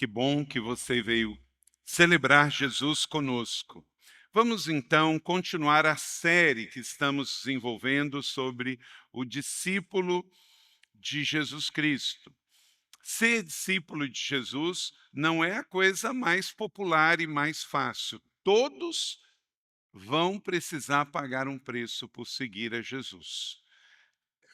Que bom que você veio celebrar Jesus conosco. Vamos então continuar a série que estamos desenvolvendo sobre o discípulo de Jesus Cristo. Ser discípulo de Jesus não é a coisa mais popular e mais fácil. Todos vão precisar pagar um preço por seguir a Jesus.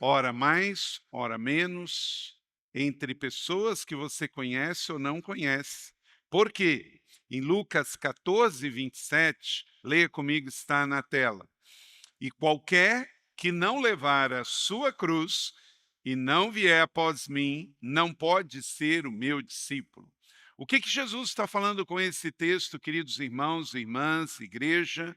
Ora mais, ora menos, entre pessoas que você conhece ou não conhece. Por quê? Em Lucas 14, 27, leia comigo, está na tela. E qualquer que não levar a sua cruz e não vier após mim, não pode ser o meu discípulo. O que Jesus está falando com esse texto, queridos irmãos e irmãs, igreja?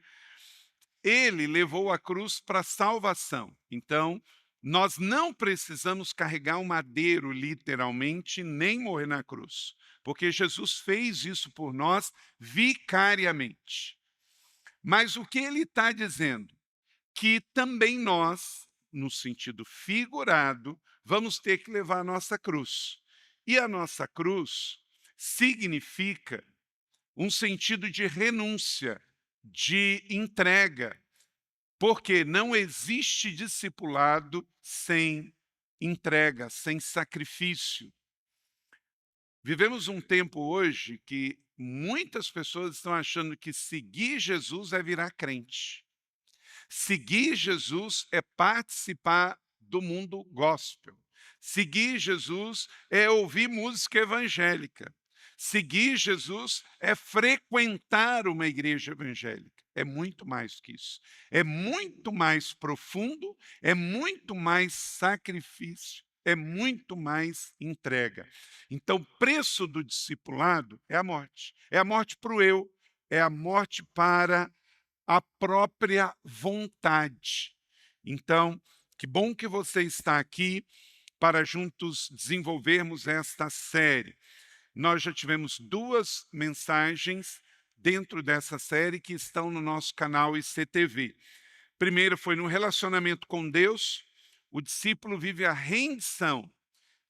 Ele levou a cruz para a salvação. Então, nós não precisamos carregar um madeiro, literalmente, nem morrer na cruz, porque Jesus fez isso por nós vicariamente. Mas o que ele está dizendo? Que também nós, no sentido figurado, vamos ter que levar a nossa cruz. E a nossa cruz significa um sentido de renúncia, de entrega, porque não existe discipulado sem entrega, sem sacrifício. Vivemos um tempo hoje que muitas pessoas estão achando que seguir Jesus é virar crente. Seguir Jesus é participar do mundo gospel. Seguir Jesus é ouvir música evangélica. Seguir Jesus é frequentar uma igreja evangélica. É muito mais que isso. É muito mais profundo, é muito mais sacrifício, é muito mais entrega. Então, o preço do discipulado é a morte. É a morte para o eu, é a morte para a própria vontade. Então, que bom que você está aqui para juntos desenvolvermos esta série. Nós já tivemos 2 mensagens dentro dessa série que estão no nosso canal ICTV. Primeiro foi no relacionamento com Deus, o discípulo vive a rendição.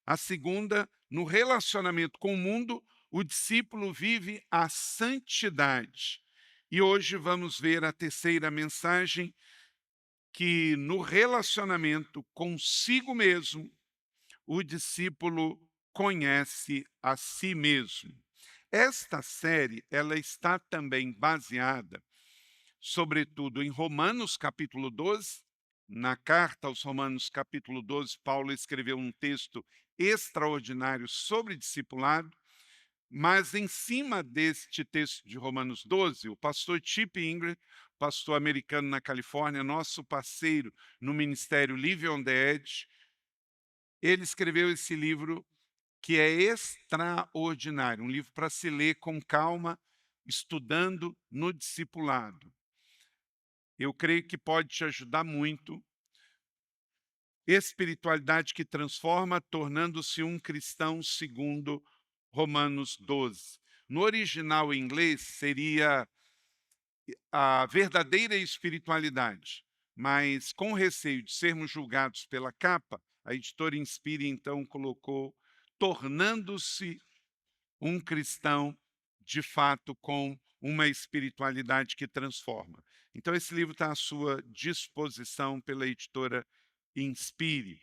A segunda, no relacionamento com o mundo, o discípulo vive a santidade. E hoje vamos ver a terceira mensagem, que no relacionamento consigo mesmo, o discípulo conhece a si mesmo. Esta série, ela está também baseada, sobretudo, em Romanos capítulo 12. Na carta aos Romanos capítulo 12, Paulo escreveu um texto extraordinário sobre discipulado, mas em cima deste texto de Romanos 12, o pastor Chip Ingram, pastor americano na Califórnia, nosso parceiro no ministério Live on the Edge, ele escreveu esse livro que é extraordinário, um livro para se ler com calma, estudando no discipulado. Eu creio que pode te ajudar muito. Espiritualidade que transforma, tornando-se um cristão segundo Romanos 12. No original em inglês seria a verdadeira espiritualidade, mas com receio de sermos julgados pela capa, a editora Inspire então colocou tornando-se um cristão de fato com uma espiritualidade que transforma. Então esse livro está à sua disposição pela editora Inspire.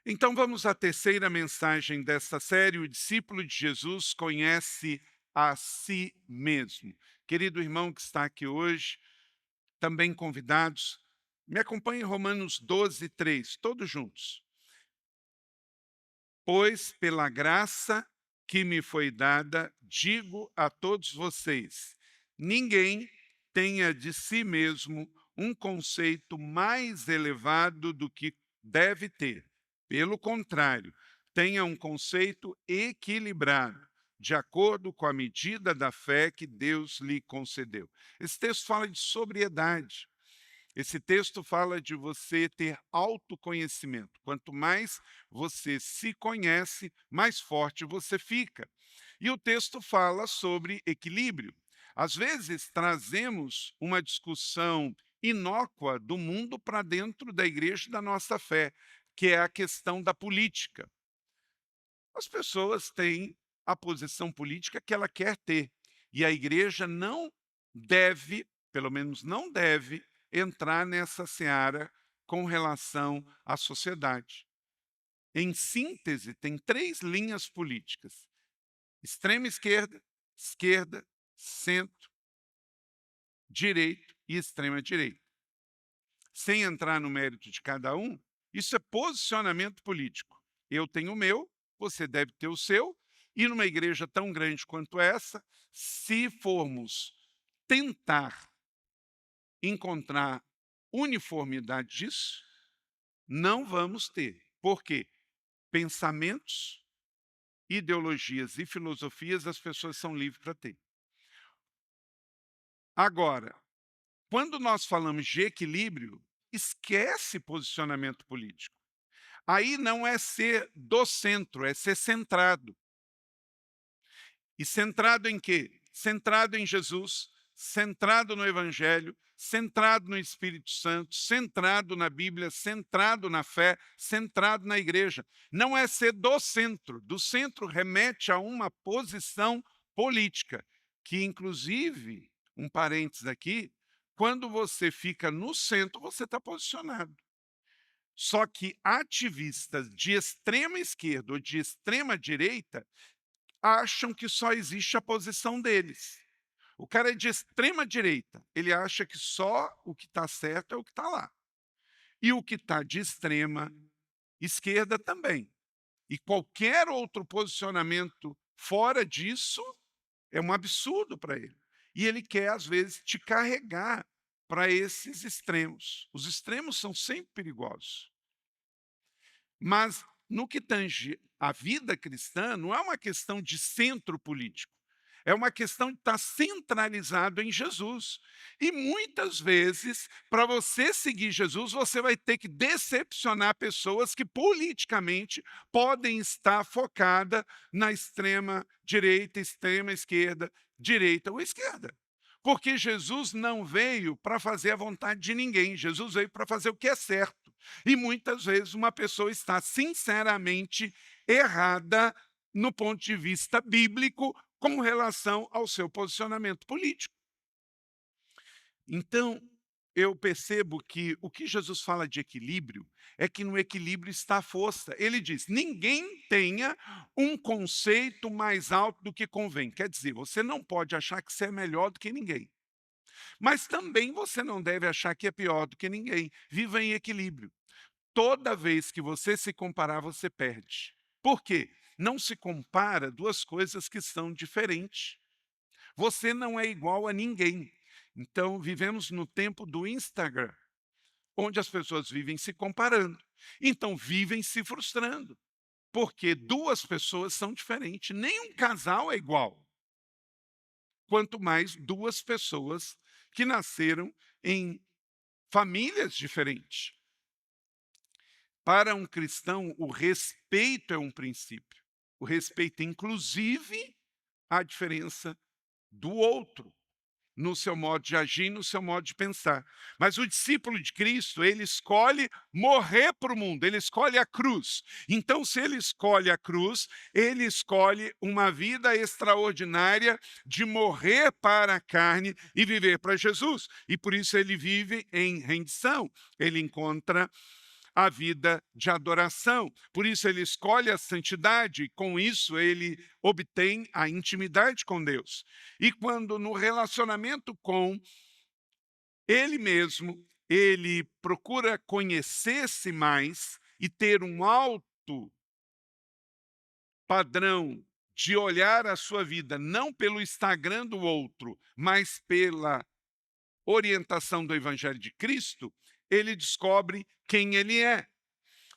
Então vamos à terceira mensagem desta série. O discípulo de Jesus conhece a si mesmo. Querido irmão que está aqui hoje, também convidados, me acompanhe em Romanos 12, 3, todos juntos. Pois pela graça que me foi dada, digo a todos vocês, ninguém tenha de si mesmo um conceito mais elevado do que deve ter. Pelo contrário, tenha um conceito equilibrado, de acordo com a medida da fé que Deus lhe concedeu. Esse texto fala de sobriedade. Esse texto fala de você ter autoconhecimento. Quanto mais você se conhece, mais forte você fica. E o texto fala sobre equilíbrio. Às vezes trazemos uma discussão inócua do mundo para dentro da igreja da nossa fé, que é a questão da política. As pessoas têm a posição política que ela quer ter. E a igreja não deve, pelo menos não deve, entrar nessa seara com relação à sociedade. Em síntese, tem 3 linhas políticas: extrema esquerda, esquerda, centro, direito e extrema direita. Sem entrar no mérito de cada um, isso é posicionamento político. Eu tenho o meu, você deve ter o seu, e numa igreja tão grande quanto essa, se formos tentar encontrar uniformidade disso, não vamos ter. Por quê? Pensamentos, ideologias e filosofias as pessoas são livres para ter. Agora, quando nós falamos de equilíbrio, esquece posicionamento político. Aí não é ser do centro, é ser centrado. E centrado em quê? Centrado em Jesus, centrado no Evangelho, centrado no Espírito Santo, centrado na Bíblia, centrado na fé, centrado na igreja. Não é ser do centro. Do centro remete a uma posição política, que inclusive, um parênteses aqui, quando você fica no centro, você está posicionado. Só que ativistas de extrema esquerda ou de extrema direita acham que só existe a posição deles. O cara é de extrema direita, ele acha que só o que está certo é o que está lá. E o que está de extrema esquerda também. E qualquer outro posicionamento fora disso é um absurdo para ele. E ele quer, às vezes, te carregar para esses extremos. Os extremos são sempre perigosos. Mas no que tange a vida cristã, não é uma questão de centro político. É uma questão de estar centralizado em Jesus. E muitas vezes, para você seguir Jesus, você vai ter que decepcionar pessoas que politicamente podem estar focadas na extrema direita, extrema esquerda, direita ou esquerda. Porque Jesus não veio para fazer a vontade de ninguém, Jesus veio para fazer o que é certo. E muitas vezes uma pessoa está sinceramente errada no ponto de vista bíblico com relação ao seu posicionamento político. Então, eu percebo que o que Jesus fala de equilíbrio é que no equilíbrio está a força. Ele diz: ninguém tenha um conceito mais alto do que convém. Quer dizer, você não pode achar que você é melhor do que ninguém. Mas também você não deve achar que é pior do que ninguém. Viva em equilíbrio. Toda vez que você se comparar, você perde. Por quê? Não se compara duas coisas que são diferentes. Você não é igual a ninguém. Então, vivemos no tempo do Instagram, onde as pessoas vivem se comparando. Então, vivem se frustrando, porque duas pessoas são diferentes. Nenhum casal é igual. Quanto mais duas pessoas que nasceram em famílias diferentes. Para um cristão, o respeito é um princípio. O respeito, inclusive, à diferença do outro, no seu modo de agir, no seu modo de pensar. Mas o discípulo de Cristo, ele escolhe morrer para o mundo, ele escolhe a cruz. Então, se ele escolhe a cruz, ele escolhe uma vida extraordinária de morrer para a carne e viver para Jesus. E por isso ele vive em rendição, ele encontra a vida de adoração. Por isso ele escolhe a santidade e com isso ele obtém a intimidade com Deus. E quando no relacionamento com ele mesmo, ele procura conhecer-se mais e ter um alto padrão de olhar a sua vida não pelo Instagram do outro, mas pela orientação do Evangelho de Cristo, ele descobre quem ele é.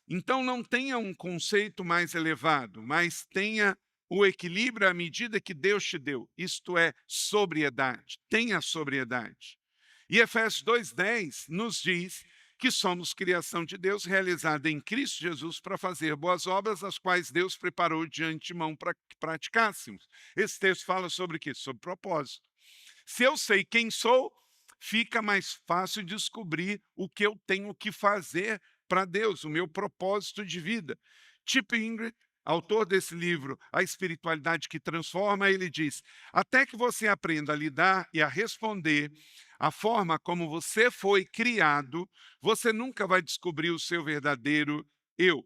Então, não tenha um conceito mais elevado, mas tenha o equilíbrio à medida que Deus te deu. Isto é, sobriedade. Tenha sobriedade. E Efésios 2,10 nos diz que somos criação de Deus realizada em Cristo Jesus para fazer boas obras, as quais Deus preparou de antemão para que praticássemos. Esse texto fala sobre o quê? Sobre propósito. Se eu sei quem sou, fica mais fácil descobrir o que eu tenho que fazer para Deus, o meu propósito de vida. Chip Ingrid autor desse livro, A Espiritualidade que Transforma, ele diz: até que você aprenda a lidar e a responder a forma como você foi criado, você nunca vai descobrir o seu verdadeiro eu.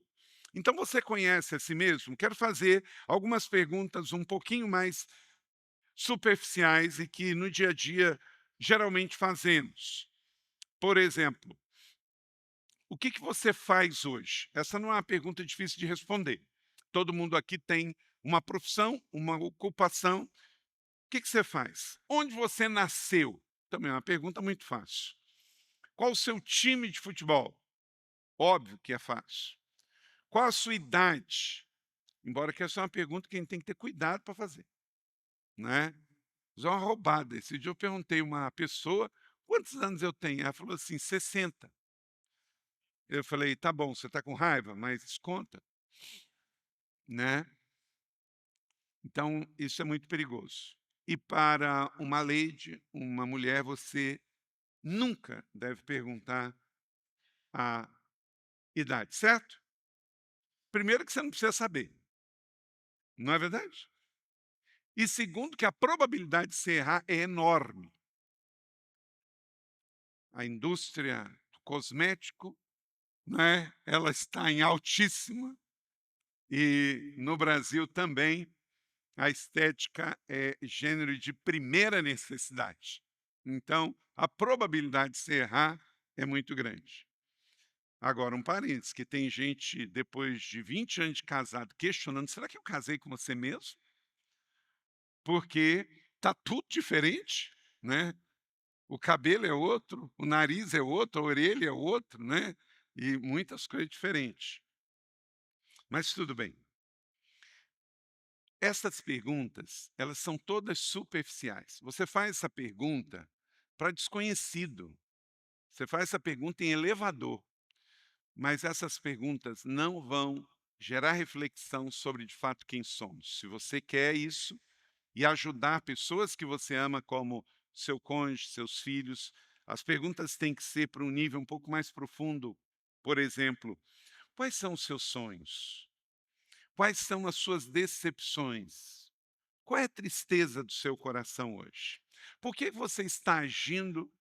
Então você conhece a si mesmo? Quero fazer algumas perguntas um pouquinho mais superficiais e que no dia a dia geralmente fazemos. Por exemplo, o que você faz hoje? Essa não é uma pergunta difícil de responder. Todo mundo aqui tem uma profissão, uma ocupação. O que você faz? Onde você nasceu? Também é uma pergunta muito fácil. Qual o seu time de futebol? Óbvio que é fácil. Qual a sua idade? Embora que essa é uma pergunta que a gente tem que ter cuidado para fazer, né? Isso é uma roubada. Esse dia eu perguntei a uma pessoa: "Quantos anos eu tenho?" Ela falou assim: 60. Eu falei: "Tá bom, você está com raiva, mas desconta", né. Então isso é muito perigoso. E para uma lady, uma mulher, você nunca deve perguntar a idade, certo? Primeiro que você não precisa saber, não é verdade? E segundo que a probabilidade de você errar é enorme. A indústria do cosmético, né, ela está em altíssima, e no Brasil também a estética é gênero de primeira necessidade. Então, a probabilidade de você errar é muito grande. Agora, um parênteses, que tem gente, depois de 20 anos de casado, questionando: será que eu casei com você mesmo? Porque tá tudo diferente, né? O cabelo é outro, o nariz é outro, a orelha é outro, né? E muitas coisas diferentes. Mas tudo bem. Essas perguntas, elas são todas superficiais. Você faz essa pergunta para desconhecido. Você faz essa pergunta em elevador, mas essas perguntas não vão gerar reflexão sobre de fato quem somos. Se você quer isso e ajudar pessoas que você ama, como seu cônjuge, seus filhos, as perguntas têm que ser para um nível um pouco mais profundo. Por exemplo, quais são os seus sonhos? Quais são as suas decepções? Qual é a tristeza do seu coração hoje? Por que você está agindo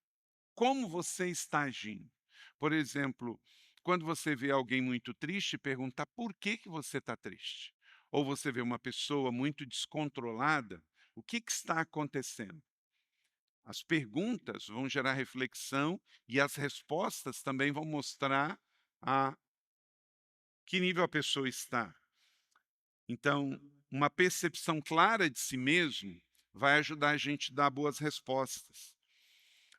como você está agindo? Por exemplo, quando você vê alguém muito triste, perguntar por que você está triste. Ou você vê uma pessoa muito descontrolada, o que está acontecendo? As perguntas vão gerar reflexão e as respostas também vão mostrar a que nível a pessoa está. Então, uma percepção clara de si mesmo vai ajudar a gente a dar boas respostas.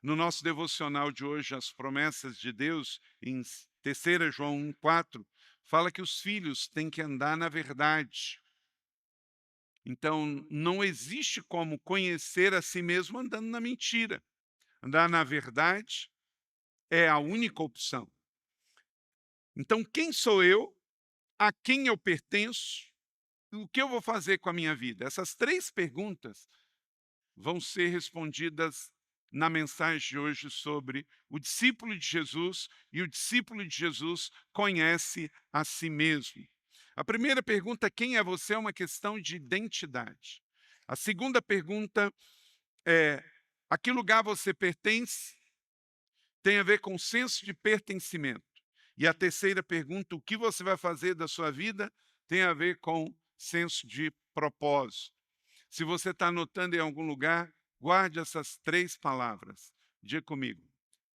No nosso devocional de hoje, as promessas de Deus, em 3 João 1,4, fala que os filhos têm que andar na verdade. Então, não existe como conhecer a si mesmo andando na mentira. Andar na verdade é a única opção. Então, quem sou eu? A quem eu pertenço? O que eu vou fazer com a minha vida? Essas 3 perguntas vão ser respondidas na mensagem de hoje sobre o discípulo de Jesus, e o discípulo de Jesus conhece a si mesmo. A primeira pergunta, quem é você, é uma questão de identidade. A segunda pergunta é: a que lugar você pertence? Tem a ver com o senso de pertencimento. E a terceira pergunta, o que você vai fazer da sua vida? Tem a ver com senso de propósito. Se você está anotando em algum lugar, guarde essas 3 palavras. Diga comigo: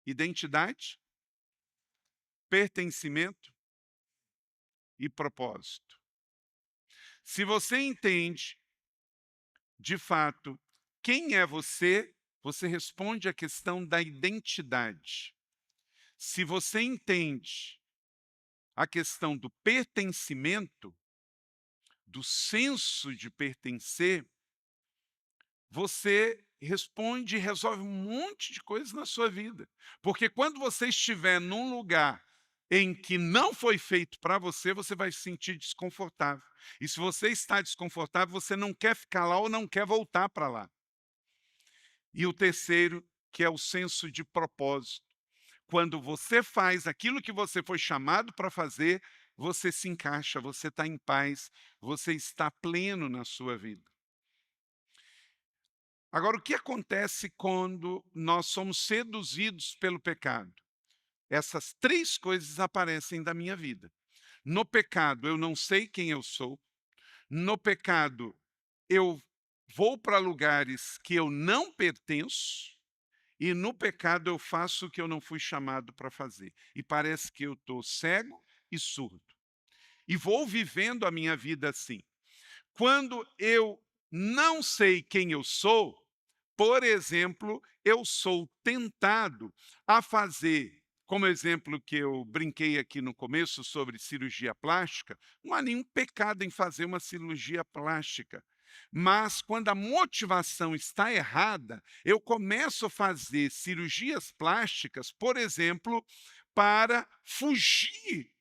identidade, pertencimento e propósito. Se você entende, de fato, quem é você, você responde à questão da identidade. Se você entende a questão do pertencimento, do senso de pertencer, você responde e resolve um monte de coisas na sua vida. Porque quando você estiver num lugar em que não foi feito para você, você vai se sentir desconfortável. E se você está desconfortável, você não quer ficar lá ou não quer voltar para lá. E o terceiro, que é o senso de propósito. Quando você faz aquilo que você foi chamado para fazer, você se encaixa, você está em paz, você está pleno na sua vida. Agora, o que acontece quando nós somos seduzidos pelo pecado? Essas 3 coisas aparecem da minha vida. No pecado, eu não sei quem eu sou. No pecado, eu vou para lugares que eu não pertenço. E no pecado, eu faço o que eu não fui chamado para fazer. E parece que eu estou cego e surdo. E vou vivendo a minha vida assim. Quando eu não sei quem eu sou, por exemplo, eu sou tentado a fazer, como exemplo que eu brinquei aqui no começo sobre cirurgia plástica, não há nenhum pecado em fazer uma cirurgia plástica. Mas quando a motivação está errada, eu começo a fazer cirurgias plásticas, por exemplo, para fugir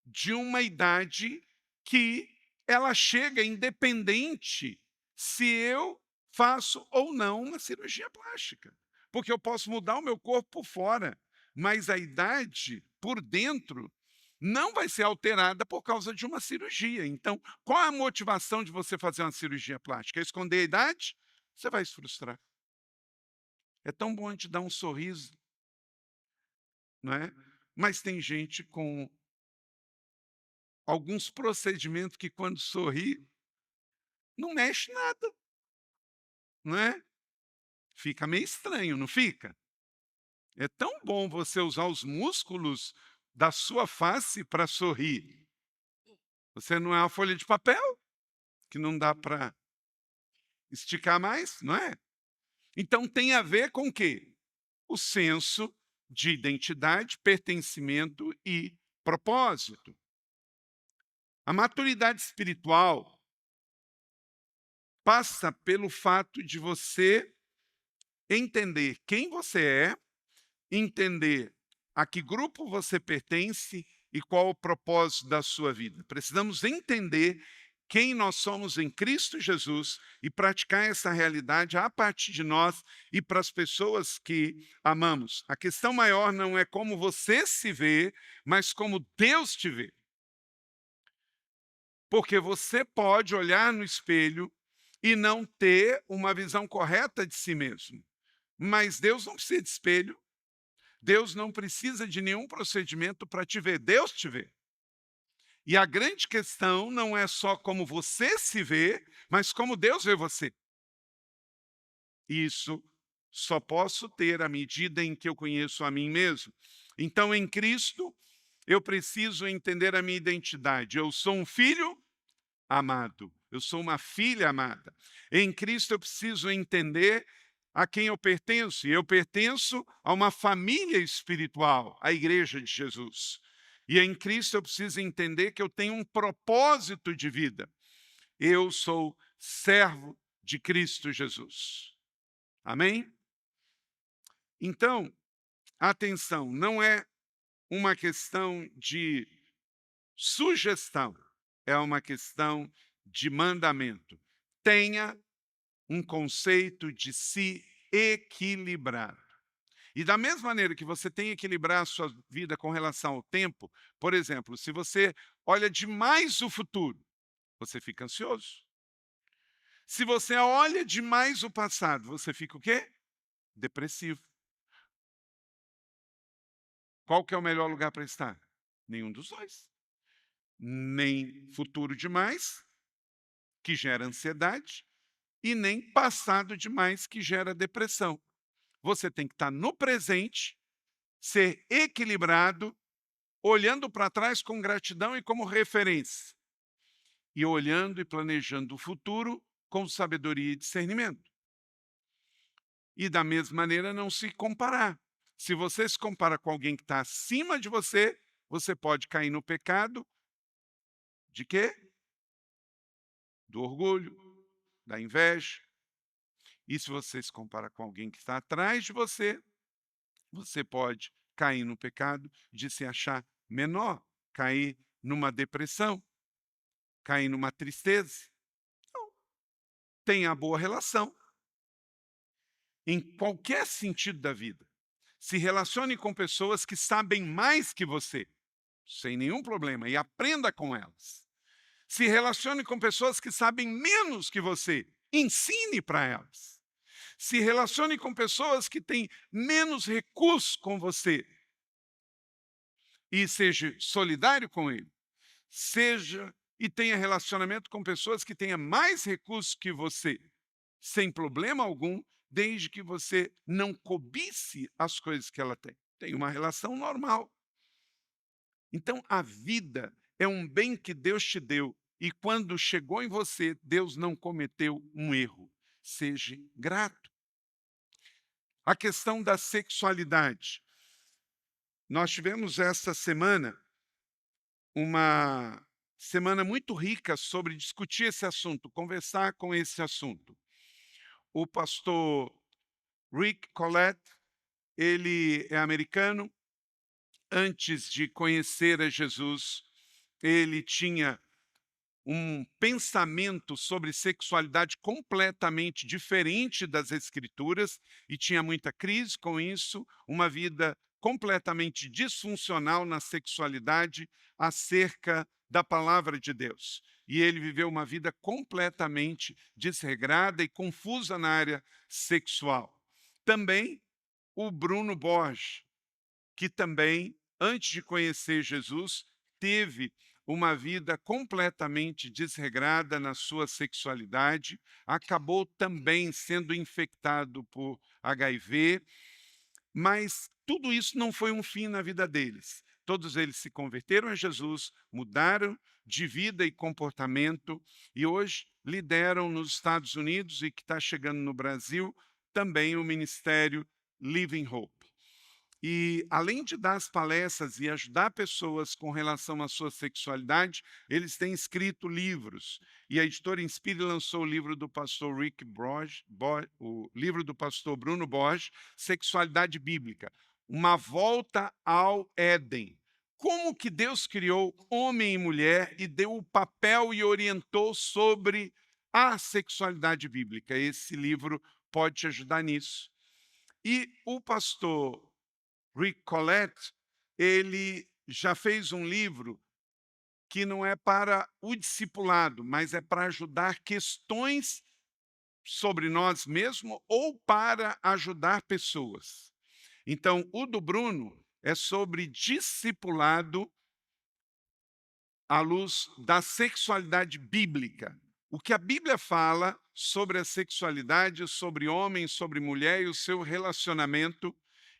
de uma idade que ela chega independente se eu faço ou não uma cirurgia plástica. Porque eu posso mudar o meu corpo por fora, mas a idade por dentro não vai ser alterada por causa de uma cirurgia. Então, qual é a motivação de você fazer uma cirurgia plástica? É esconder a idade? Você vai se frustrar. É tão bom a gente dar um sorriso, não é? Mas tem gente com alguns procedimentos que quando sorri, não mexe nada, não é? Fica meio estranho, não fica? É tão bom você usar os músculos da sua face para sorrir. Você não é uma folha de papel, que não dá para esticar mais, não é? Então tem a ver com o quê? O senso de identidade, pertencimento e propósito. A maturidade espiritual passa pelo fato de você entender quem você é, entender a que grupo você pertence e qual o propósito da sua vida. Precisamos entender quem nós somos em Cristo Jesus e praticar essa realidade a partir de nós e para as pessoas que amamos. A questão maior não é como você se vê, mas como Deus te vê. Porque você pode olhar no espelho e não ter uma visão correta de si mesmo. Mas Deus não precisa de espelho, Deus não precisa de nenhum procedimento para te ver, Deus te vê. E a grande questão não é só como você se vê, mas como Deus vê você. Isso só posso ter à medida em que eu conheço a mim mesmo. Então, em Cristo, eu preciso entender a minha identidade. Eu sou um filho amado. Eu sou uma filha amada. Em Cristo eu preciso entender a quem eu pertenço. E eu pertenço a uma família espiritual, a Igreja de Jesus. E em Cristo eu preciso entender que eu tenho um propósito de vida. Eu sou servo de Cristo Jesus. Amém? Então, atenção, não é uma questão de sugestão, é uma questão de mandamento. Tenha um conceito de se equilibrar. E da mesma maneira que você tem que equilibrar a sua vida com relação ao tempo, por exemplo, se você olha demais o futuro, você fica ansioso. Se você olha demais o passado, você fica o quê? Depressivo. Qual que é o melhor lugar para estar? Nenhum dos dois. Nem futuro demais, que gera ansiedade, e nem passado demais, que gera depressão. Você tem que estar no presente, ser equilibrado, olhando para trás com gratidão e como referência, e olhando e planejando o futuro com sabedoria e discernimento. E da mesma maneira não se comparar. Se você se compara com alguém que está acima de você, você pode cair no pecado de quê? Do orgulho, da inveja. E se você se compara com alguém que está atrás de você, você pode cair no pecado de se achar menor, cair numa depressão, cair numa tristeza. Não. Tenha a boa relação em qualquer sentido da vida. Se relacione com pessoas que sabem mais que você. sem nenhum problema, e aprenda com elas. Se relacione com pessoas que sabem menos que você, ensine para elas. Se relacione com pessoas que têm menos recursos com você e seja solidário com ele. Seja e tenha relacionamento com pessoas que tenham mais recursos que você, sem problema algum, desde que você não cobice as coisas que ela tem. Tem uma relação normal. Então, a vida é um bem que Deus te deu e quando chegou em você, Deus não cometeu um erro. Seja grato. A questão da sexualidade. Nós tivemos esta semana uma semana muito rica sobre discutir esse assunto, conversar com esse assunto. O pastor Rick Collett, ele é americano. Antes de conhecer a Jesus, ele tinha um pensamento sobre sexualidade completamente diferente das Escrituras e tinha muita crise com isso, uma vida completamente disfuncional na sexualidade acerca da palavra de Deus. E ele viveu uma vida completamente desregrada e confusa na área sexual. Também o Bruno Borges, que também, antes de conhecer Jesus, teve uma vida completamente desregrada na sua sexualidade, acabou também sendo infectado por HIV, mas tudo isso não foi um fim na vida deles. Todos eles se converteram a Jesus, mudaram de vida e comportamento e hoje lideram nos Estados Unidos e que está chegando no Brasil também o ministério Living Hope. E, além de dar as palestras e ajudar pessoas com relação à sua sexualidade, eles têm escrito livros. E a editora Inspire lançou o livro do pastor Rick Borges, o livro do pastor Bruno Borges, Sexualidade Bíblica, uma volta ao Éden. Como que Deus criou homem e mulher e deu o papel e orientou sobre a sexualidade bíblica. Esse livro pode te ajudar nisso. E o pastor Rick Collett, ele já fez um livro que não é para o discipulado, mas é para ajudar questões sobre nós mesmos ou para ajudar pessoas. Então, o do Bruno é sobre discipulado à luz da sexualidade bíblica. O que a Bíblia fala sobre a sexualidade, sobre homem, sobre mulher e o seu relacionamento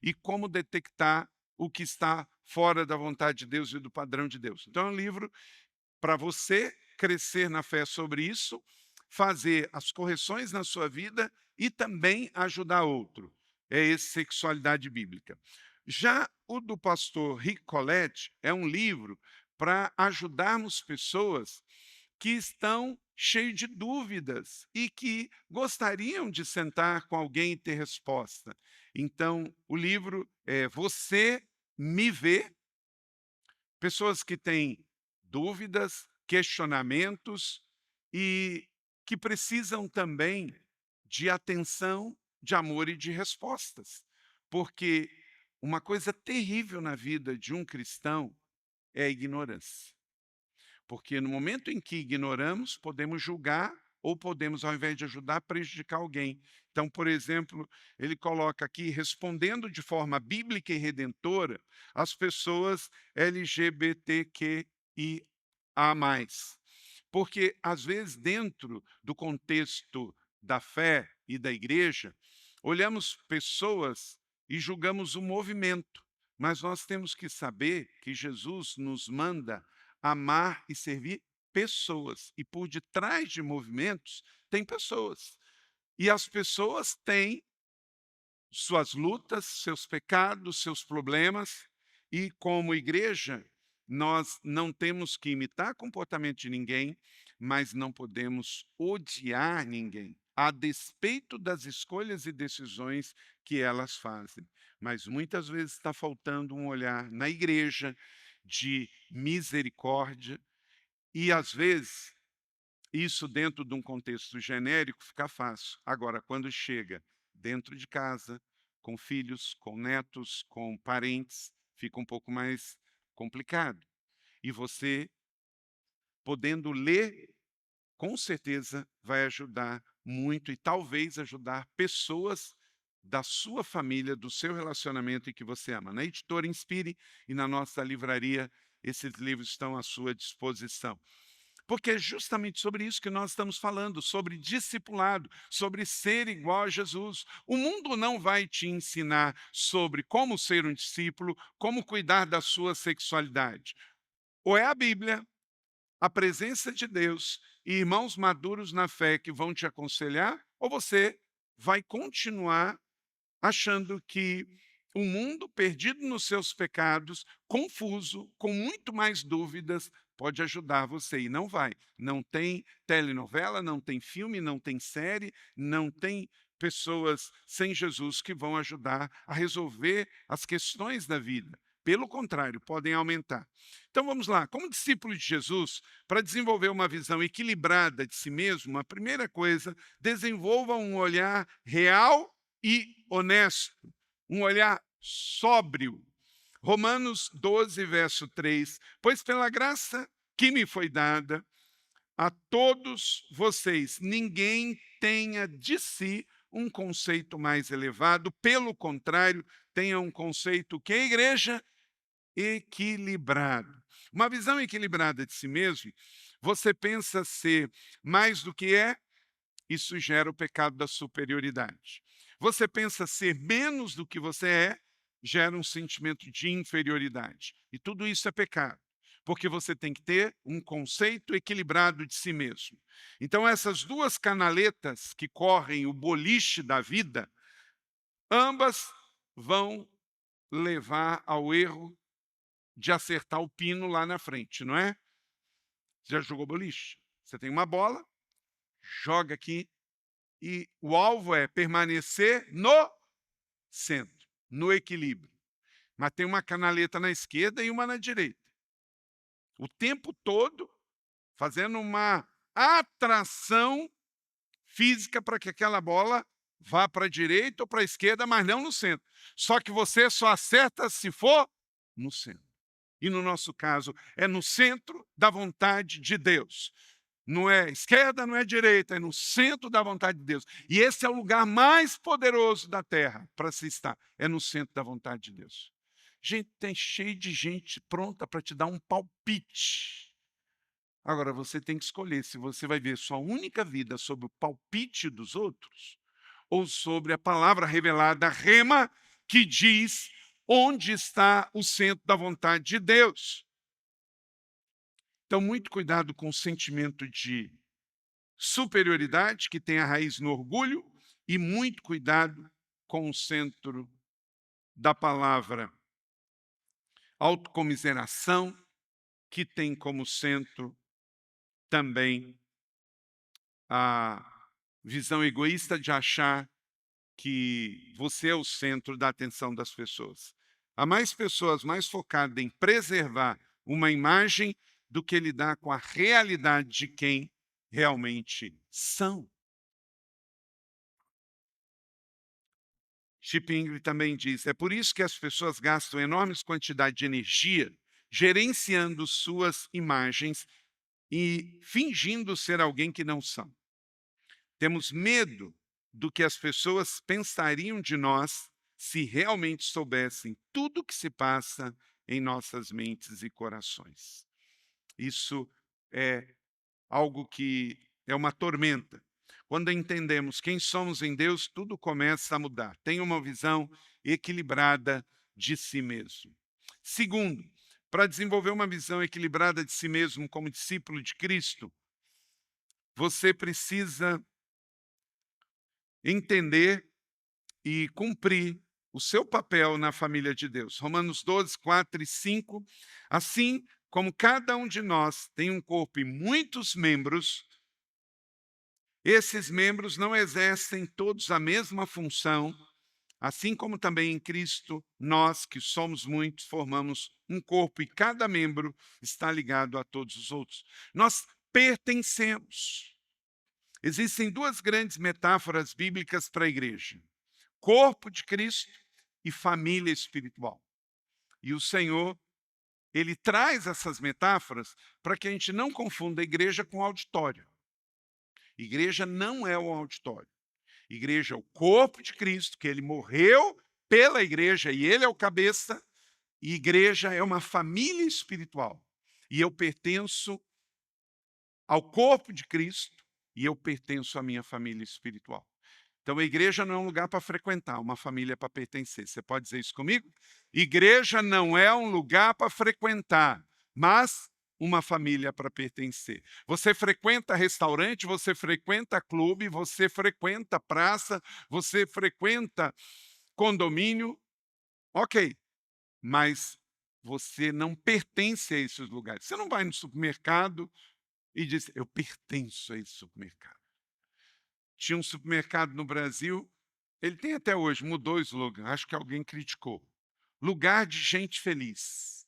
e como detectar o que está fora da vontade de Deus e do padrão de Deus. Então é um livro para você crescer na fé sobre isso, fazer as correções na sua vida e também ajudar outro. É esse Sexualidade Bíblica. Já o do pastor Rick Collett é um livro para ajudarmos pessoas que estão cheias de dúvidas e que gostariam de sentar com alguém e ter resposta. Então, o livro é Você Me Vê, pessoas que têm dúvidas, questionamentos e que precisam também de atenção, de amor e de respostas. Porque uma coisa terrível na vida de um cristão é a ignorância. Porque no momento em que ignoramos, podemos julgar ou podemos, ao invés de ajudar, prejudicar alguém. Então, por exemplo, ele coloca aqui, respondendo de forma bíblica e redentora às pessoas LGBTQIA+. Porque, às vezes, dentro do contexto da fé e da igreja, olhamos pessoas e julgamos o movimento. Mas nós temos que saber que Jesus nos manda amar e servir pessoas. E por detrás de movimentos tem pessoas. E as pessoas têm suas lutas, seus pecados, seus problemas. E como igreja, nós não temos que imitar comportamento de ninguém, mas não podemos odiar ninguém, a despeito das escolhas e decisões que elas fazem. Mas muitas vezes está faltando um olhar na igreja de misericórdia, e às vezes isso dentro de um contexto genérico fica fácil. Agora, quando chega dentro de casa, com filhos, com netos, com parentes, fica um pouco mais complicado. E você, podendo ler, com certeza vai ajudar muito e talvez ajudar pessoas da sua família, do seu relacionamento e que você ama. Na editora Inspire e na nossa livraria, esses livros estão à sua disposição. Porque é justamente sobre isso que nós estamos falando, sobre discipulado, sobre ser igual a Jesus. O mundo não vai te ensinar sobre como ser um discípulo, como cuidar da sua sexualidade. Ou é a Bíblia, a presença de Deus e irmãos maduros na fé que vão te aconselhar, ou você vai continuar achando que o mundo, perdido nos seus pecados, confuso, com muito mais dúvidas, pode ajudar você. E não vai. Não tem telenovela, não tem filme, não tem série, não tem pessoas sem Jesus que vão ajudar a resolver as questões da vida. Pelo contrário, podem aumentar. Então vamos lá. Como discípulo de Jesus, para desenvolver uma visão equilibrada de si mesmo, a primeira coisa, desenvolva um olhar real e honesto, um olhar sóbrio. Romanos 12, verso 3. Pois pela graça que me foi dada a todos vocês, ninguém tenha de si um conceito mais elevado, pelo contrário, tenha um conceito que a igreja equilibrado. Uma visão equilibrada de si mesmo, você pensa ser mais do que é, isso gera o pecado da superioridade. Você pensa ser menos do que você é, gera um sentimento de inferioridade. E tudo isso é pecado, porque você tem que ter um conceito equilibrado de si mesmo. Então, essas duas canaletas que correm o boliche da vida, ambas vão levar ao erro de acertar o pino lá na frente, não é? Você já jogou boliche? Você tem uma bola, joga aqui, e o alvo é permanecer no centro, no equilíbrio. Mas tem uma canaleta na esquerda e uma na direita. O tempo todo fazendo uma atração física para que aquela bola vá para a direita ou para a esquerda, mas não no centro. Só que você só acerta se for no centro. E no nosso caso, é no centro da vontade de Deus. Não é esquerda, não é direita, é no centro da vontade de Deus. E esse é o lugar mais poderoso da terra para se estar, é no centro da vontade de Deus. Gente, tem cheio de gente pronta para te dar um palpite. Agora, você tem que escolher se você vai ver sua única vida sobre o palpite dos outros ou sobre a palavra revelada, rema, que diz onde está o centro da vontade de Deus. Então, muito cuidado com o sentimento de superioridade, que tem a raiz no orgulho, e muito cuidado com o centro da palavra autocomiseração, que tem como centro também a visão egoísta de achar que você é o centro da atenção das pessoas. Há mais pessoas mais focadas em preservar uma imagem do que lidar com a realidade de quem realmente são. Chip Ingrid também diz, é por isso que as pessoas gastam enormes quantidades de energia gerenciando suas imagens e fingindo ser alguém que não são. Temos medo do que as pessoas pensariam de nós se realmente soubessem tudo o que se passa em nossas mentes e corações. Isso é algo que é uma tormenta. Quando entendemos quem somos em Deus, tudo começa a mudar. Tenha uma visão equilibrada de si mesmo. Segundo, para desenvolver uma visão equilibrada de si mesmo como discípulo de Cristo, você precisa entender e cumprir o seu papel na família de Deus. Romanos 12, 4 e 5. Assim como cada um de nós tem um corpo e muitos membros, esses membros não exercem todos a mesma função, assim como também em Cristo, nós, que somos muitos, formamos um corpo e cada membro está ligado a todos os outros. Nós pertencemos. Existem duas grandes metáforas bíblicas para a igreja: corpo de Cristo e família espiritual. E o Senhor ele traz essas metáforas para que a gente não confunda a igreja com auditório. Igreja não é o auditório. Igreja é o corpo de Cristo, que ele morreu pela igreja e ele é o cabeça, e igreja é uma família espiritual. E eu pertenço ao corpo de Cristo e eu pertenço à minha família espiritual. Então, a igreja não é um lugar para frequentar, uma família para pertencer. Você pode dizer isso comigo? Igreja não é um lugar para frequentar, mas uma família para pertencer. Você frequenta restaurante, você frequenta clube, você frequenta praça, você frequenta condomínio, ok, mas você não pertence a esses lugares. Você não vai no supermercado e diz, eu pertenço a esse supermercado. Tinha um supermercado no Brasil, ele tem até hoje, mudou o slogan, acho que alguém criticou. Lugar de gente feliz.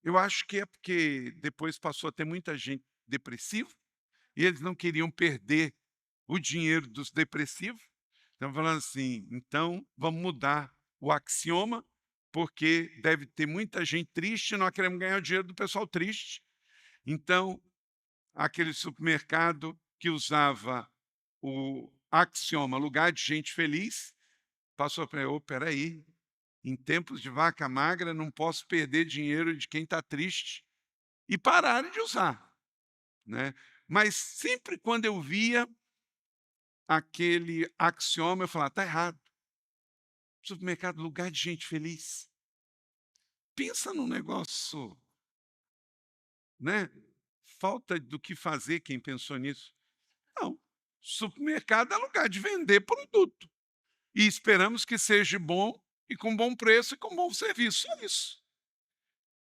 Eu acho que é porque depois passou a ter muita gente depressiva e eles não queriam perder o dinheiro dos depressivos. Estão falando assim, então vamos mudar o axioma, porque deve ter muita gente triste e nós queremos ganhar o dinheiro do pessoal triste. Então, aquele supermercado que usava o axioma lugar de gente feliz, passou a falar, espera aí, em tempos de vaca magra não posso perder dinheiro de quem está triste. E pararam de usar. Né? Mas sempre quando eu via aquele axioma, eu falava, está errado. Supermercado, lugar de gente feliz. Pensa num negócio, né? Falta do que fazer quem pensou nisso. Não, supermercado é lugar de vender produto. E esperamos que seja bom e com bom preço e com bom serviço. Só isso.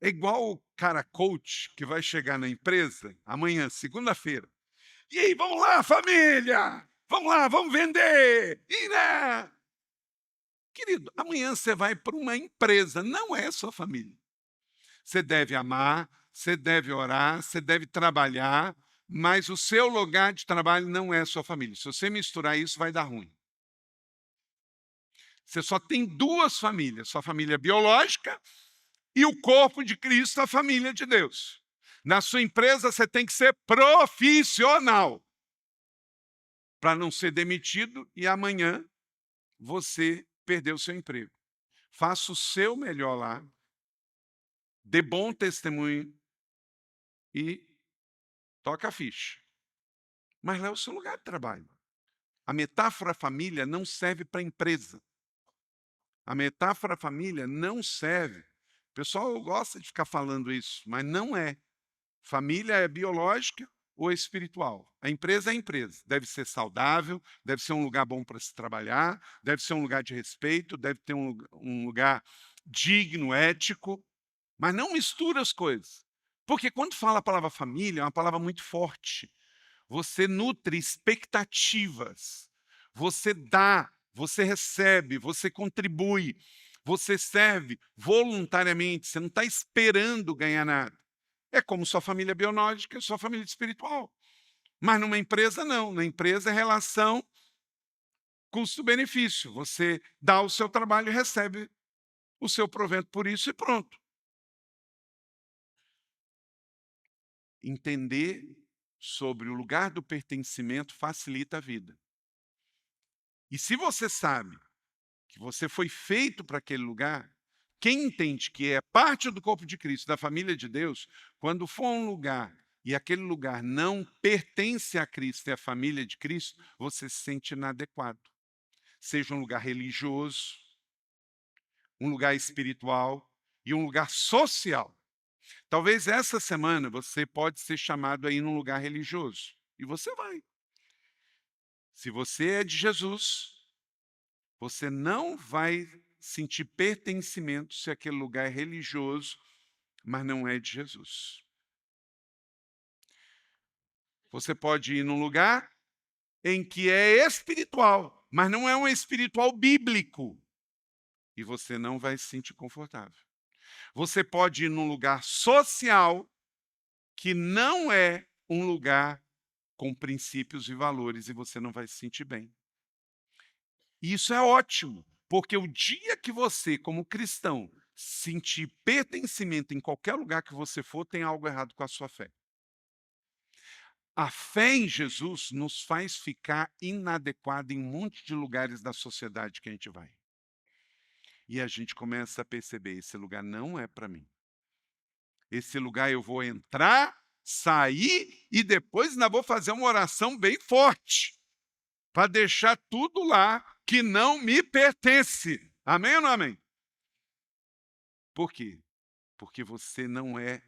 É igual o cara coach que vai chegar na empresa amanhã, segunda-feira. E aí, vamos lá, família! Vamos lá, vamos vender! E, né? Querido, amanhã você vai para uma empresa, não é sua família. Você deve amar, você deve orar, você deve trabalhar, mas o seu lugar de trabalho não é sua família. Se você misturar isso, vai dar ruim. Você só tem duas famílias, sua família biológica e o corpo de Cristo, a família de Deus. Na sua empresa, você tem que ser profissional para não ser demitido e amanhã você perder o seu emprego. Faça o seu melhor lá, dê bom testemunho e toca a ficha. Mas lá é o seu lugar de trabalho. A metáfora família não serve para empresa. A metáfora família não serve. O pessoal gosta de ficar falando isso, mas não é. Família é biológica ou espiritual. A empresa é a empresa. Deve ser saudável, deve ser um lugar bom para se trabalhar, deve ser um lugar de respeito, deve ter um lugar digno, ético, mas não mistura as coisas. Porque quando fala a palavra família, é uma palavra muito forte. Você nutre expectativas. Você dá, você recebe, você contribui, você serve voluntariamente, você não está esperando ganhar nada. É como sua família biológica e sua família espiritual. Mas numa empresa, não. Na empresa é relação custo-benefício. Você dá o seu trabalho e recebe o seu provento por isso e pronto. Entender sobre o lugar do pertencimento facilita a vida. E se você sabe que você foi feito para aquele lugar, quem entende que é parte do corpo de Cristo, da família de Deus, quando for a um lugar e aquele lugar não pertence a Cristo e à família de Cristo, você se sente inadequado. Seja um lugar religioso, um lugar espiritual e um lugar social. Talvez essa semana você pode ser chamado a ir num lugar religioso. E você vai. Se você é de Jesus, você não vai sentir pertencimento se aquele lugar é religioso, mas não é de Jesus. Você pode ir num lugar em que é espiritual, mas não é um espiritual bíblico. E você não vai se sentir confortável. Você pode ir num lugar social que não é um lugar com princípios e valores e você não vai se sentir bem. E isso é ótimo, porque o dia que você, como cristão, sentir pertencimento em qualquer lugar que você for, tem algo errado com a sua fé. A fé em Jesus nos faz ficar inadequado em um monte de lugares da sociedade que a gente vai. E a gente começa a perceber, esse lugar não é para mim. Esse lugar eu vou entrar, sair e depois ainda vou fazer uma oração bem forte, para deixar tudo lá que não me pertence. Amém ou não amém? Por quê? Porque você não é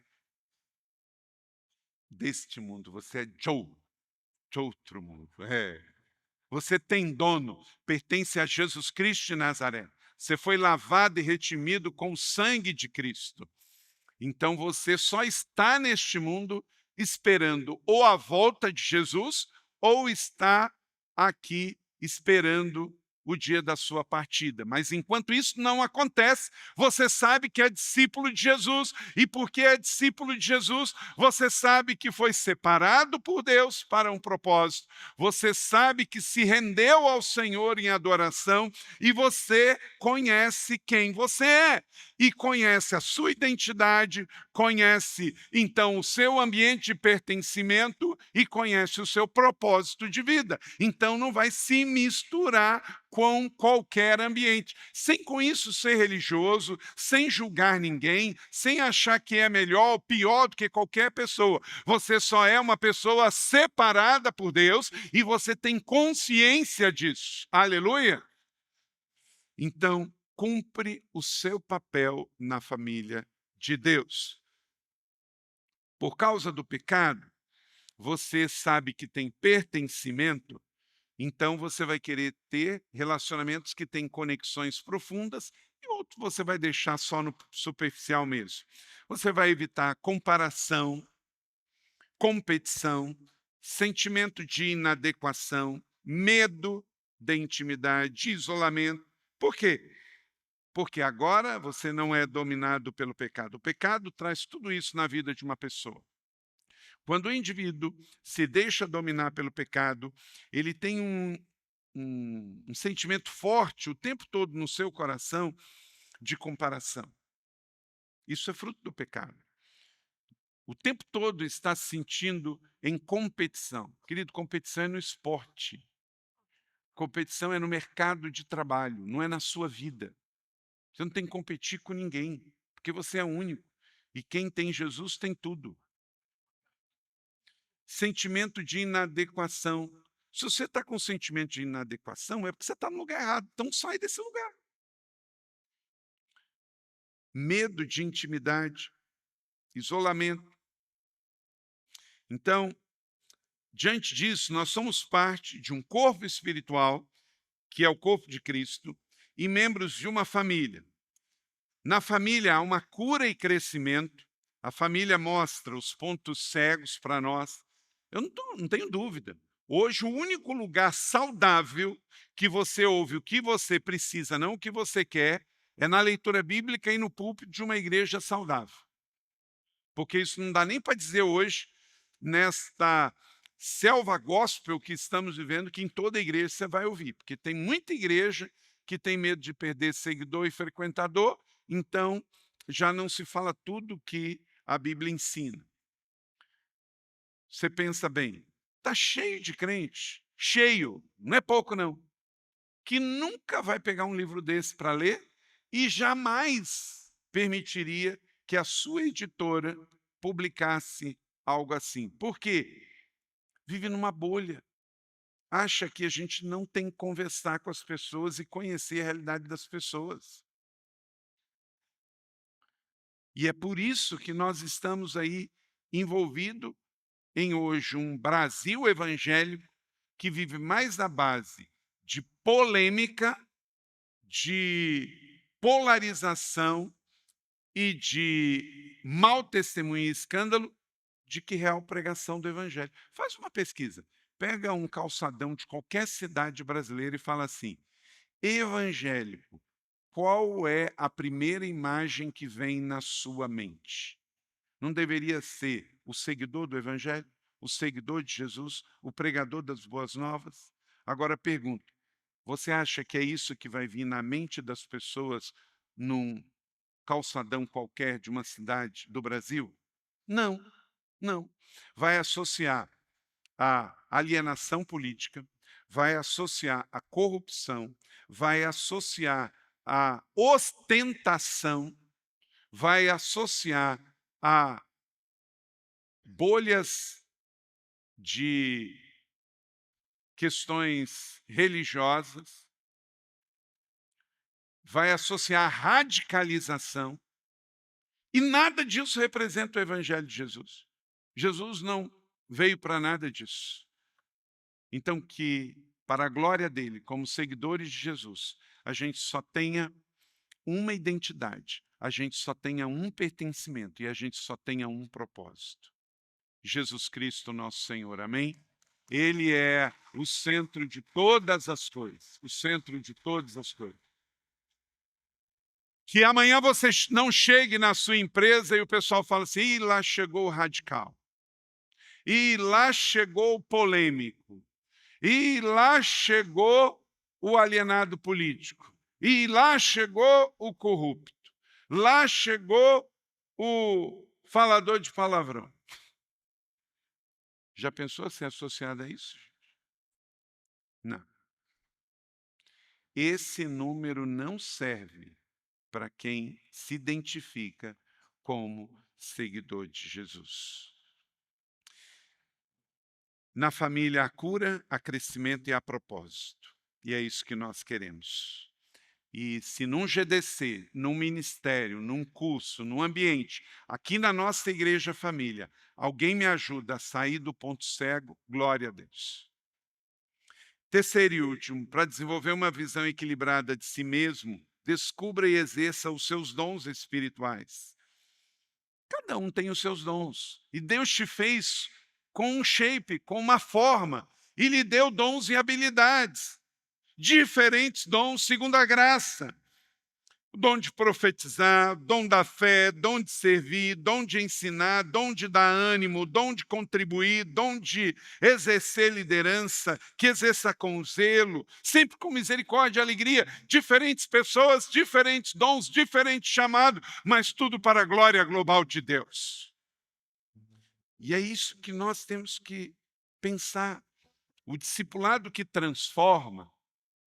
deste mundo, você é de outro mundo. Você tem dono, pertence a Jesus Cristo de Nazaré. Você foi lavado e redimido com o sangue de Cristo. Então você só está neste mundo esperando ou a volta de Jesus, ou está aqui esperando o dia da sua partida. Mas enquanto isso não acontece, você sabe que é discípulo de Jesus, e porque é discípulo de Jesus, você sabe que foi separado por Deus para um propósito. Você sabe que se rendeu ao Senhor em adoração, e você conhece quem você é, e conhece a sua identidade, conhece então o seu ambiente de pertencimento e conhece o seu propósito de vida. Então não vai se misturar com qualquer ambiente, sem com isso ser religioso, sem julgar ninguém, sem achar que é melhor ou pior do que qualquer pessoa. Você só é uma pessoa separada por Deus e você tem consciência disso. Aleluia! Então, cumpre o seu papel na família de Deus. Por causa do pecado, você sabe que tem pertencimento, então você vai querer ter relacionamentos que têm conexões profundas e outros você vai deixar só no superficial mesmo. Você vai evitar comparação, competição, sentimento de inadequação, medo da intimidade, de isolamento. Por quê? Porque agora você não é dominado pelo pecado. O pecado traz tudo isso na vida de uma pessoa. Quando o indivíduo se deixa dominar pelo pecado, ele tem um sentimento forte o tempo todo no seu coração de comparação. Isso é fruto do pecado. O tempo todo está se sentindo em competição. Querido, competição é no esporte. Competição é no mercado de trabalho, não é na sua vida. Você não tem que competir com ninguém, porque você é único. E quem tem Jesus tem tudo. Sentimento de inadequação. Se você está com sentimento de inadequação, é porque você está no lugar errado. Então sai desse lugar. Medo de intimidade, isolamento. Então, diante disso, nós somos parte de um corpo espiritual, que é o corpo de Cristo, e membros de uma família. Na família há uma cura e crescimento. A família mostra os pontos cegos para nós. Eu não tenho dúvida. Hoje, o único lugar saudável que você ouve o que você precisa, não o que você quer, é na leitura bíblica e no púlpito de uma igreja saudável. Porque isso não dá nem para dizer hoje, nesta selva gospel que estamos vivendo, que em toda igreja você vai ouvir. Porque tem muita igreja que tem medo de perder seguidor e frequentador, então já não se fala tudo que a Bíblia ensina. Você pensa bem, está cheio de crente, cheio, não é pouco não, que nunca vai pegar um livro desse para ler e jamais permitiria que a sua editora publicasse algo assim. Por quê? Vive numa bolha. Acha que a gente não tem que conversar com as pessoas e conhecer a realidade das pessoas. E é por isso que nós estamos aí envolvidos em hoje um Brasil evangélico que vive mais na base de polêmica, de polarização e de mau testemunho e escândalo de que real pregação do evangelho. Faz uma pesquisa, pega um calçadão de qualquer cidade brasileira e fala assim: evangélico, qual é a primeira imagem que vem na sua mente? Não deveria ser o seguidor do evangelho, o seguidor de Jesus, o pregador das boas novas? Agora pergunto, você acha que é isso que vai vir na mente das pessoas num calçadão qualquer de uma cidade do Brasil? Não, não. Vai associar a alienação política, vai associar a corrupção, vai associar a ostentação, vai associar a bolhas de questões religiosas, vai associar a radicalização, e nada disso representa o Evangelho de Jesus. Jesus não veio para nada disso. Então, que, para a glória dele, como seguidores de Jesus, a gente só tenha uma identidade, a gente só tenha um pertencimento e a gente só tenha um propósito. Jesus Cristo, nosso Senhor, amém? Ele é o centro de todas as coisas, o centro de todas as coisas. Que amanhã você não chegue na sua empresa e o pessoal fala assim, ih, lá chegou o radical, e lá chegou o polêmico, e lá chegou o alienado político, e lá chegou o corrupto, lá chegou o falador de palavrão. Já pensou ser associado a isso? Não. Esse número não serve para quem se identifica como seguidor de Jesus. Na família há cura, há crescimento e há propósito. E é isso que nós queremos. E se num GDC, num ministério, num curso, num ambiente, aqui na nossa igreja família, alguém me ajuda a sair do ponto cego, glória a Deus. Terceiro e último, para desenvolver uma visão equilibrada de si mesmo, descubra e exerça os seus dons espirituais. Cada um tem os seus dons. E Deus te fez com um shape, com uma forma, e lhe deu dons e habilidades. Diferentes dons segundo a graça. O dom de profetizar, dom da fé, dom de servir, dom de ensinar, dom de dar ânimo, dom de contribuir, dom de exercer liderança, que exerça com zelo, sempre com misericórdia e alegria. Diferentes pessoas, diferentes dons, diferentes chamados, mas tudo para a glória global de Deus. E é isso que nós temos que pensar. O discipulado que transforma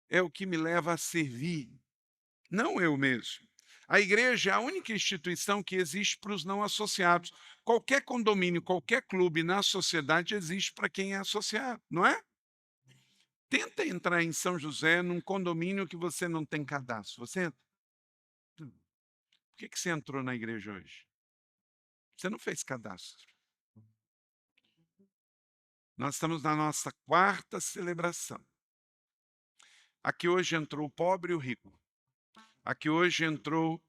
é o que me leva a servir. Não eu mesmo. A igreja é a única instituição que existe para os não associados. Qualquer condomínio, qualquer clube na sociedade existe para quem é associado, não é? Tenta entrar em São José num condomínio que você não tem cadastro. Você entra? Por que você entrou na igreja hoje? Você não fez cadastro. Nós estamos na nossa 4ª celebração. Aqui hoje entrou o pobre e o rico. Aqui hoje entrou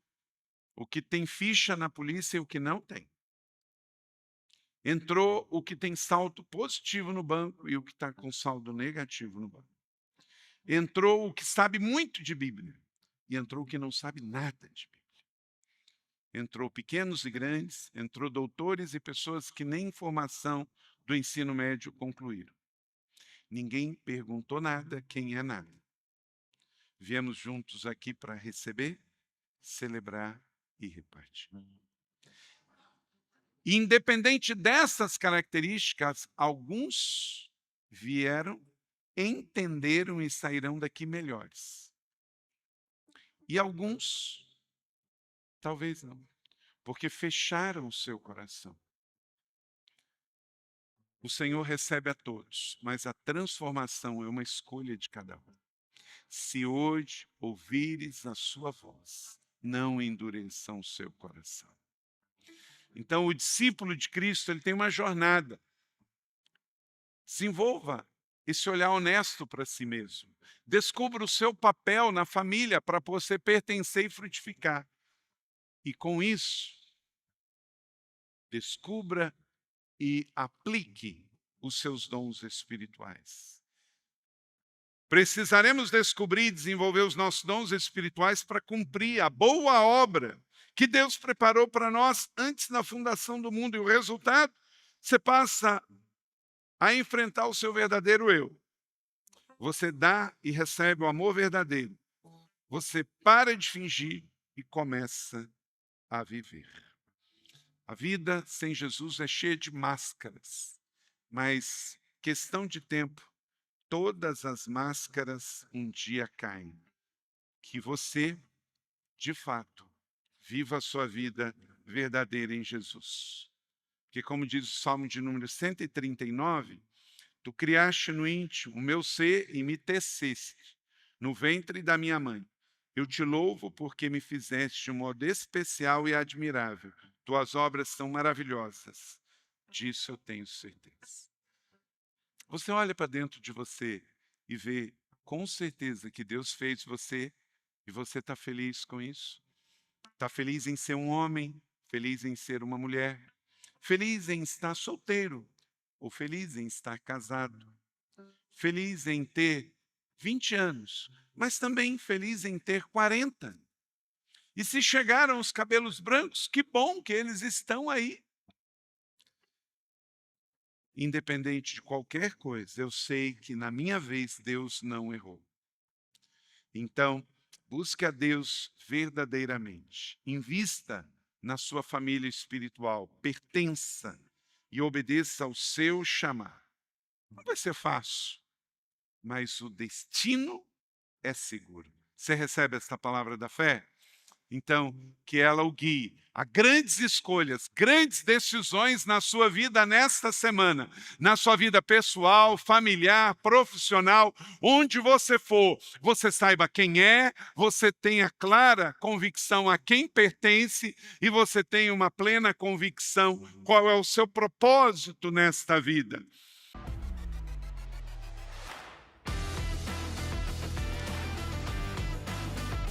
o que tem ficha na polícia e o que não tem. Entrou o que tem saldo positivo no banco e o que está com saldo negativo no banco. Entrou o que sabe muito de Bíblia e entrou o que não sabe nada de Bíblia. Entrou pequenos e grandes, entrou doutores e pessoas que nem formação do ensino médio concluíram. Ninguém perguntou nada, quem é nada. Viemos juntos aqui para receber, celebrar e repartir. Independente dessas características, alguns vieram, entenderam e sairão daqui melhores. E alguns, talvez não, porque fecharam o seu coração. O Senhor recebe a todos, mas a transformação é uma escolha de cada um. Se hoje ouvires a sua voz, não endureçam o seu coração. Então, o discípulo de Cristo, ele tem uma jornada. Desenvolva esse olhar honesto para si mesmo. Descubra o seu papel na família para você pertencer e frutificar. E com isso, descubra e aplique os seus dons espirituais. Precisaremos descobrir e desenvolver os nossos dons espirituais para cumprir a boa obra que Deus preparou para nós antes da fundação do mundo. E o resultado, você passa a enfrentar o seu verdadeiro eu. Você dá e recebe o amor verdadeiro. Você para de fingir e começa a viver. A vida sem Jesus é cheia de máscaras, mas questão de tempo, todas as máscaras um dia caem. Que você, de fato, viva a sua vida verdadeira em Jesus. Porque como diz o Salmo de número 139, tu criaste no íntimo o meu ser e me teceste no ventre da minha mãe. Eu te louvo porque me fizeste de um modo especial e admirável. Tuas obras são maravilhosas. Disso eu tenho certeza. Você olha para dentro de você e vê com certeza que Deus fez você e você está feliz com isso? Está feliz em ser um homem, feliz em ser uma mulher, feliz em estar solteiro ou feliz em estar casado, feliz em ter 20 anos, mas também feliz em ter 40. E se chegaram os cabelos brancos, que bom que eles estão aí. Independente de qualquer coisa, eu sei que na minha vez Deus não errou. Então, busque a Deus verdadeiramente. Invista na sua família espiritual. Pertença e obedeça ao seu chamar. Não vai ser fácil, mas o destino é seguro. Você recebe essa palavra da fé? Então, que ela o guie a grandes escolhas, grandes decisões na sua vida nesta semana, na sua vida pessoal, familiar, profissional, onde você for, você saiba quem é, você tenha clara convicção a quem pertence e você tenha uma plena convicção qual é o seu propósito nesta vida.